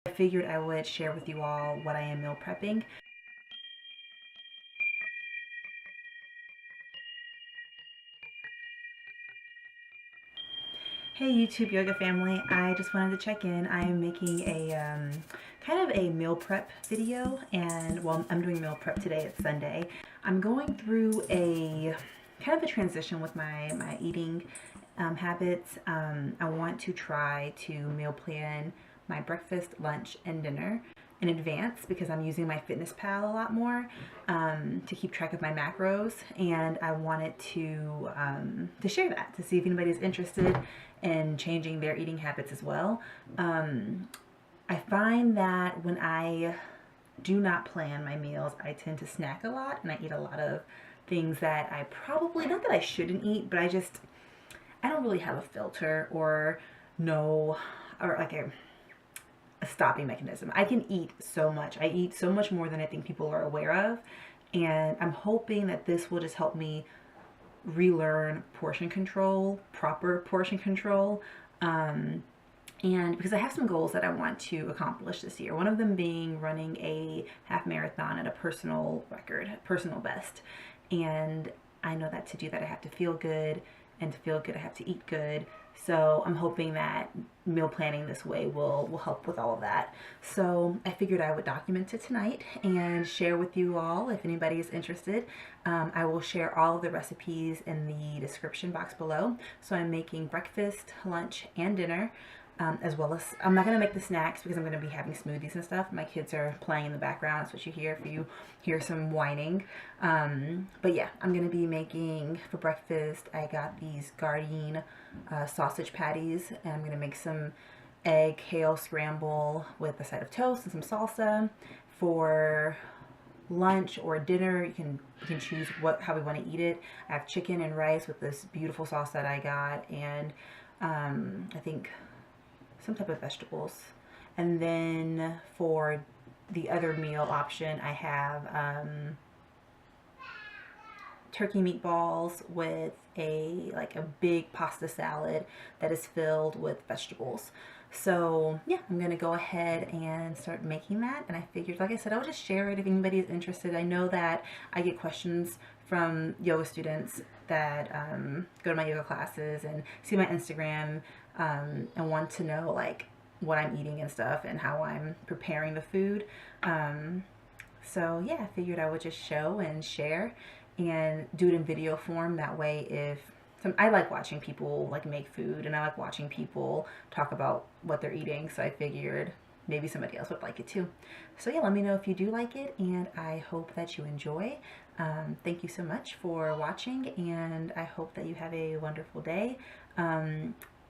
I figured I would share with you all what I am meal prepping. Hey YouTube yoga family, I just wanted to check in. I am making a kind of a meal prep video, and well, I'm doing meal prep today. It's Sunday. I'm going through a kind of a transition with my eating habits. I want to try to meal plan my breakfast, lunch, and dinner in advance because I'm using my Fitness Pal a lot more to keep track of my macros, and I wanted to share that to see if anybody's interested in changing their eating habits as well. I find that when I do not plan my meals, I tend to snack a lot, and I eat a lot of things that I probably, not that I shouldn't eat, but I don't really have a filter or like a stopping mechanism. I can eat so much. I eat so much more than I think people are aware of, and I'm hoping that this will just help me relearn portion control, proper portion control, and because I have some goals that I want to accomplish this year. One of them being running a half marathon at a personal record, personal best. And I know that to do that I have to feel good, and to feel good I have to eat good. So I'm hoping that meal planning this way will help with all of that. So I figured I would document it tonight and share with you all if anybody is interested. I will share all of the recipes in the description box below. So I'm making breakfast, lunch, and dinner. As well as, I'm not going to make the snacks because I'm going to be having smoothies and stuff. My kids are playing in the background. That's what you hear if you hear some whining. But yeah, I'm going to be making, for breakfast, I got these Gardein sausage patties, and I'm going to make some egg kale scramble with a side of toast and some salsa. For lunch or dinner, you can choose how we want to eat it. I have chicken and rice with this beautiful sauce that I got, and I think some type of vegetables. And then for the other meal option, I have turkey meatballs with a big pasta salad that is filled with vegetables. So yeah, I'm gonna go ahead and start making that, and I figured, like I said, I would just share it if anybody is interested. I know that I get questions from yoga students that go to my yoga classes and see my Instagram and want to know like what I'm eating and stuff and how I'm preparing the food. So yeah, I figured I would just show and share and do it in video form. That way, I like watching people like make food, and I like watching people talk about what they're eating, so I figured maybe somebody else would like it too. So yeah, let me know if you do like it, and I hope that you enjoy. Thank you so much for watching, and I hope that you have a wonderful day.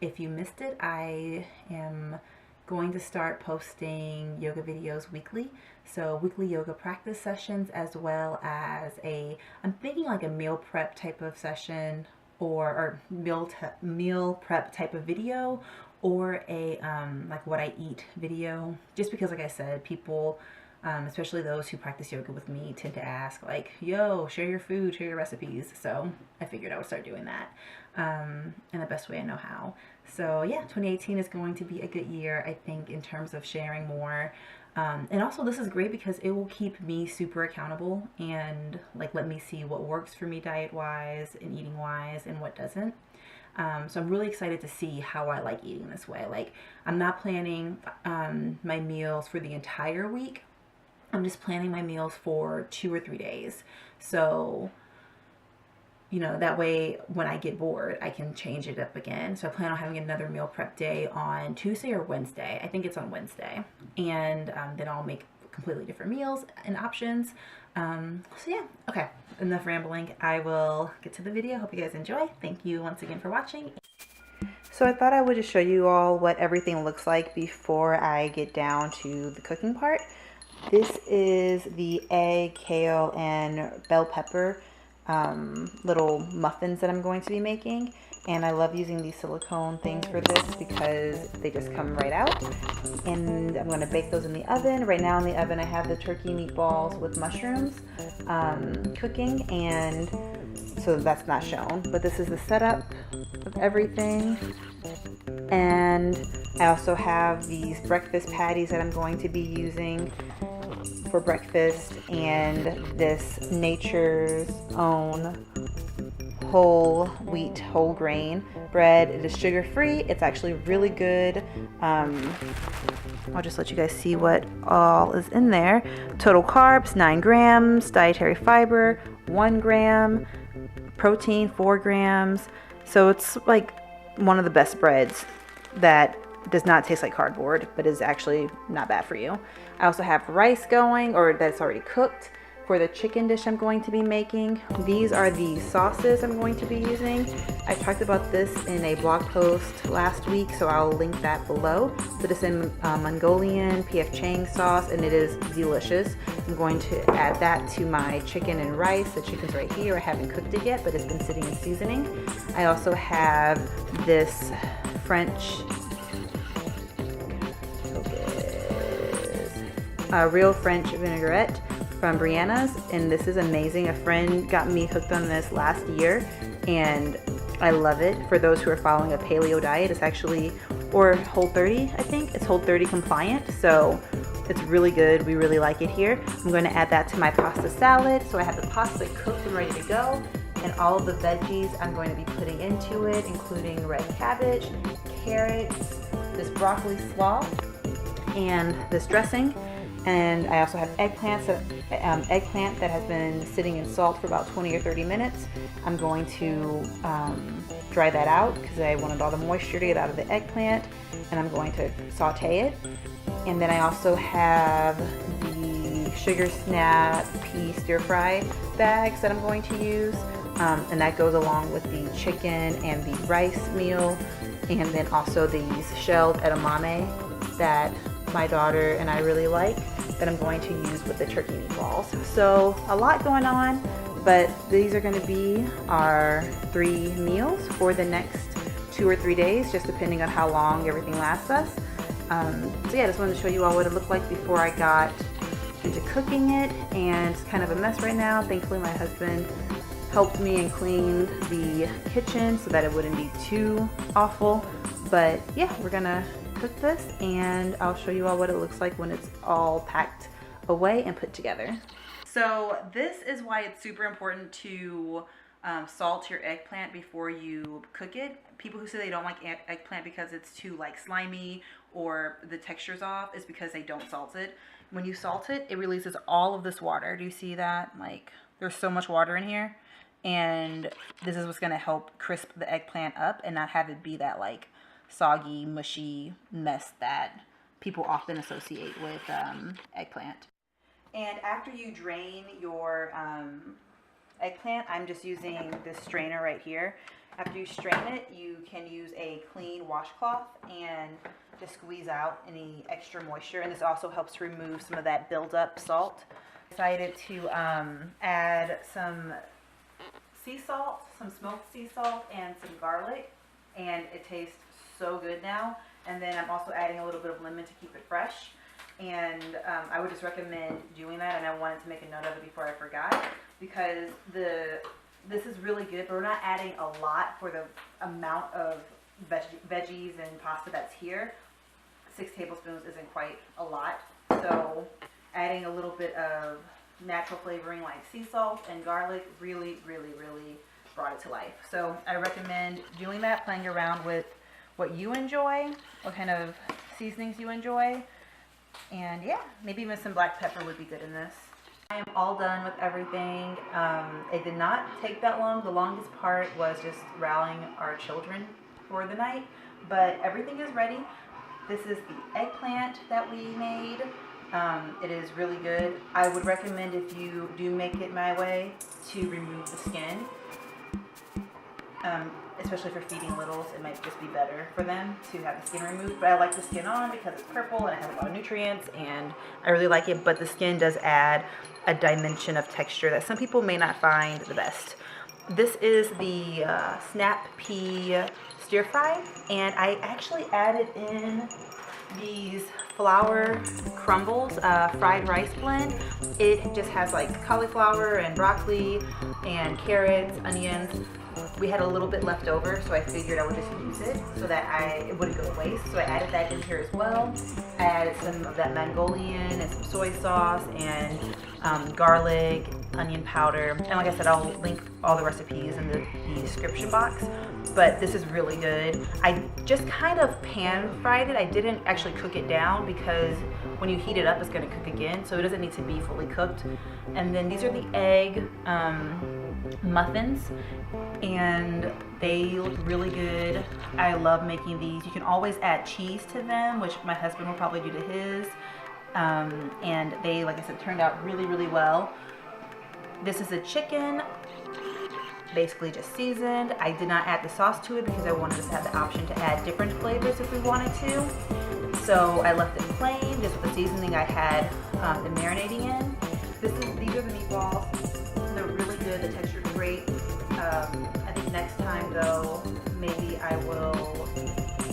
If you missed it, I am going to start posting yoga videos weekly. So weekly yoga practice sessions, as well as I'm thinking like a meal prep type of session, or meal prep type of video, or a like what I eat video. Just because, like I said, people, especially those who practice yoga with me, tend to ask like, yo, share your food, share your recipes. So I figured I would start doing that in the best way I know how. So yeah, 2018 is going to be a good year, I think, in terms of sharing more. And also this is great because it will keep me super accountable and like let me see what works for me diet wise and eating wise and what doesn't. So I'm really excited to see how I like eating this way. Like, I'm not planning my meals for the entire week. I'm just planning my meals for 2 or 3 days. So, you know, that way when I get bored, I can change it up again. So I plan on having another meal prep day on Tuesday or Wednesday. I think it's on Wednesday. And then I'll make completely different meals and options. So yeah, okay, enough rambling. I will get to the video. Hope you guys enjoy. Thank you once again for watching. So I thought I would just show you all what everything looks like before I get down to the cooking part. This is the egg, kale, and bell pepper little muffins that I'm going to be making. And I love using these silicone things for this because they just come right out. And I'm going to bake those in the oven. Right now in the oven I have the turkey meatballs with mushrooms cooking, and so that's not shown. But this is the setup of everything. And I also have these breakfast patties that I'm going to be using for breakfast, and this Nature's Own whole wheat, whole grain bread. It is sugar free. It's actually really good. I'll just let you guys see what all is in there. Total carbs 9 grams, dietary fiber 1 gram, protein 4 grams. So it's like one of the best breads that does not taste like cardboard, but is actually not bad for you. I also have rice going, or that's already cooked, for the chicken dish I'm going to be making. These are the sauces I'm going to be using. I talked about this in a blog post last week, so I'll link that below. But it's in Mongolian PF Chang sauce, and it is delicious. I'm going to add that to my chicken and rice. The chicken's right here. I haven't cooked it yet, but it's been sitting in seasoning. I also have this Real French Vinaigrette from Brianna's, and this is amazing. A friend got me hooked on this last year, and I love it. For those who are following a paleo diet, it's actually, or Whole30, I think it's Whole30 compliant, so it's really good. We really like it here. I'm going to add that to my pasta salad. So I have the pasta cooked and ready to go, and all of the veggies I'm going to be putting into it, including red cabbage, carrots, this broccoli slaw, and this dressing. And I also have eggplant that has been sitting in salt for about 20 or 30 minutes. I'm going to dry that out because I wanted all the moisture to get out of the eggplant, and I'm going to saute it. And then I also have the sugar snap pea stir fry bags that I'm going to use, and that goes along with the chicken and the rice meal, and then also these shelled edamame that my daughter and I really like, that I'm going to use with the turkey meatballs. So a lot going on, but these are going to be our 3 meals for the next 2 or 3 days, just depending on how long everything lasts us. So yeah, I just wanted to show you all what it looked like before I got into cooking it, and it's kind of a mess right now. Thankfully my husband helped me and cleaned the kitchen so that it wouldn't be too awful. But yeah, we're gonna cook this, and I'll show you all what it looks like when it's all packed away and put together. So this is why it's super important to salt your eggplant before you cook it. People who say they don't like eggplant because it's too like slimy or the texture's off is because they don't salt it. When you salt it, it releases all of this water. Do you see that? Like, there's so much water in here, and this is what's going to help crisp the eggplant up and not have it be that like soggy, mushy mess that people often associate with eggplant. And after you drain your eggplant, I'm just using this strainer right here. After you strain it, you can use a clean washcloth and just squeeze out any extra moisture, and this also helps to remove some of that buildup salt. I decided to add some sea salt, some smoked sea salt, and some garlic, and it tastes so good now. And then I'm also adding a little bit of lemon to keep it fresh, and I would just recommend doing that, and I wanted to make a note of it before I forgot, because this is really good, but we're not adding a lot for the amount of veggies and pasta that's here. 6 tablespoons isn't quite a lot, so adding a little bit of natural flavoring like sea salt and garlic really brought it to life. So I recommend doing that, playing around with what you enjoy, what kind of seasonings you enjoy, and yeah, maybe even some black pepper would be good in this. I am all done with everything. It did not take that long. The longest part was just rallying our children for the night, but everything is ready. This is the eggplant that we made. It is really good. I would recommend, if you do make it my way, to remove the skin. Especially for feeding littles, it might just be better for them to have the skin removed. But I like the skin on because it's purple and it has a lot of nutrients, and I really like it. But the skin does add a dimension of texture that some people may not find the best. This is the snap pea stir fry, and I actually added in these flour crumbles, fried rice blend. It just has like cauliflower and broccoli and carrots, onions, we had a little bit left over, so I figured I would just use it so that it wouldn't go to waste. So I added that in here as well. I added some of that Mongolian and some soy sauce and garlic, onion powder. And like I said, I'll link all the recipes in the description box. But this is really good. I just kind of pan fried it. I didn't actually cook it down because when you heat it up, it's going to cook again. So it doesn't need to be fully cooked. And then these are the egg muffins, and they look really good. I love making these. You can always add cheese to them, which my husband will probably do to his. And they, like I said, turned out really, really well. This is a chicken, basically just seasoned. I did not add the sauce to it because I wanted us to have the option to add different flavors if we wanted to. So I left it plain, just with the seasoning I had the marinating in. These are the meatballs. They're really good. The texture is great. I think next time though, maybe I will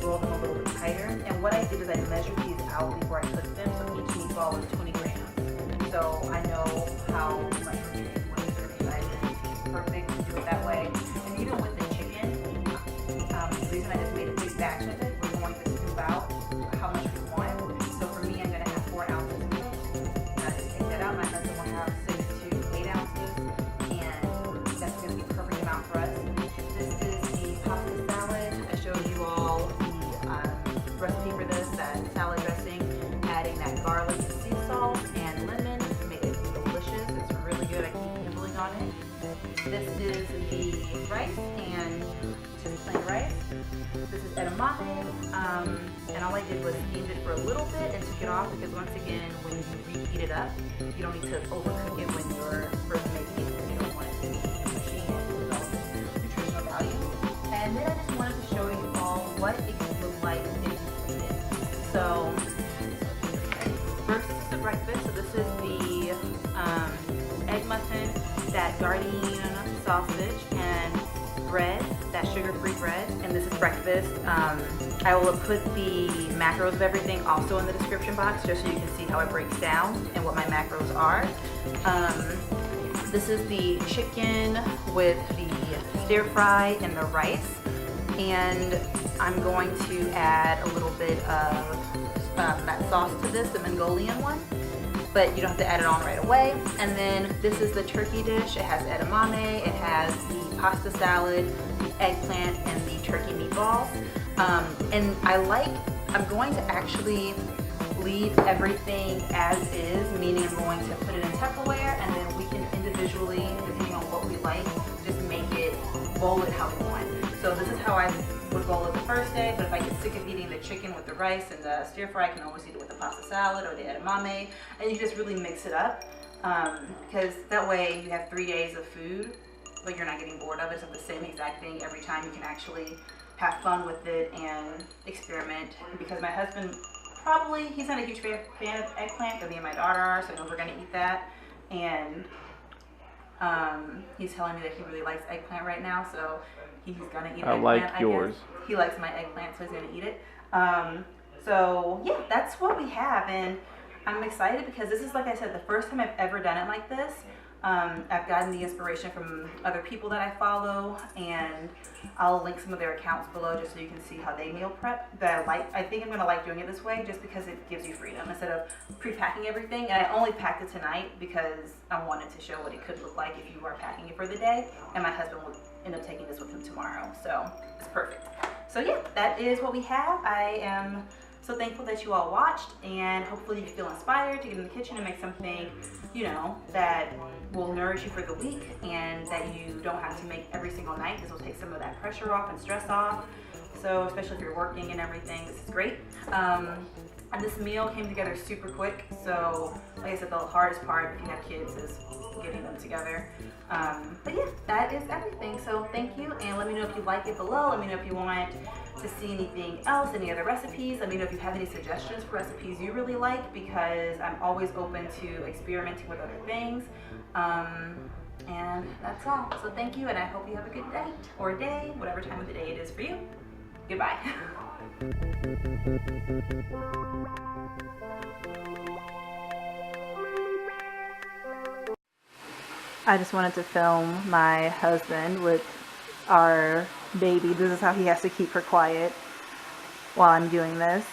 roll them a little bit tighter. And what I did is I measured these out before I cooked them, so each meatball was 20 grams. So I know how much we're getting when the serving size is perfect to do it that way. And even with the chicken, the reason I just made a big batch of it, we're going to scoop out how much we want. So for me, I'm going to have 4 ounces of it. And I just take that out. My husband will have 6 to 8 ounces, and that's going to be the perfect amount for us. This is the pasta salad. I showed you all the recipe for this, that salad dressing, adding that garlic and sea salt and lemon to make it delicious. It's really good. I keep nibbling on it. This is the rice, and just plain rice. This is edamame, and all I did was steamed it for a little bit and took it off because once again, when you reheat it up, you don't need to overcook it when you're first making it because you don't want it to be mushy and develop nutritional value. And then I just wanted to show you all what it could look like if you clean it. So first, this is the breakfast. So this is the egg muffin, that garden sausage, and bread, that sugar-free bread, and this is breakfast. I will put the macros of everything also in the description box just so you can see how it breaks down and what my macros are. This is the chicken with the stir fry and the rice, and I'm going to add a little bit of that sauce to this, the Mongolian one, but you don't have to add it on right away. And then this is the turkey dish. It has edamame, it has the pasta salad, the eggplant, and the turkey meatballs. And I'm going to actually leave everything as is, meaning I'm going to put it in Tupperware, and then we can individually, depending on what we like, just make it, bowl it how we want. So this is how I would bowl it the first day, but if I get sick of eating the chicken with the rice and the stir fry, I can always eat it with the pasta salad or the edamame, and you just really mix it up, because that way you have 3 days of food, but you're not getting bored of it. It's not the same exact thing every time. You can actually have fun with it and experiment, because my husband he's not a huge fan of eggplant, but me and my daughter are, so I know we're going to eat that. And he's telling me that he really likes eggplant right now, so he's going to eat eggplant. I like yours. He likes my eggplant, so he's going to eat it. So yeah, that's what we have, and I'm excited because this is, like I said, the first time I've ever done it like this. I've gotten the inspiration from other people that I follow, and I'll link some of their accounts below just so you can see how they meal prep. But I think I'm going to like doing it this way just because it gives you freedom instead of pre-packing everything. And I only packed it tonight because I wanted to show what it could look like if you are packing it for the day, and my husband will end up taking this with him tomorrow, so it's perfect. So yeah, that is what we have. I am so thankful that you all watched, and hopefully you feel inspired to get in the kitchen and make something, that will nourish you for the week, and that you don't have to make every single night. This will take some of that pressure off and stress off. So especially if you're working and everything, this is great. And this meal came together super quick. So like I said, the hardest part if you have kids is getting them together. But yeah, that is everything. So thank you, and let me know if you like it below. Let me know if you want to see anything else, any other recipes. Let me know if you have any suggestions for recipes you really like, because I'm always open to experimenting with other things. And that's all. So thank you, and I hope you have a good night or day, whatever time of the day it is for you. Goodbye. I just wanted to film my husband with our baby. This is how he has to keep her quiet while I'm doing this.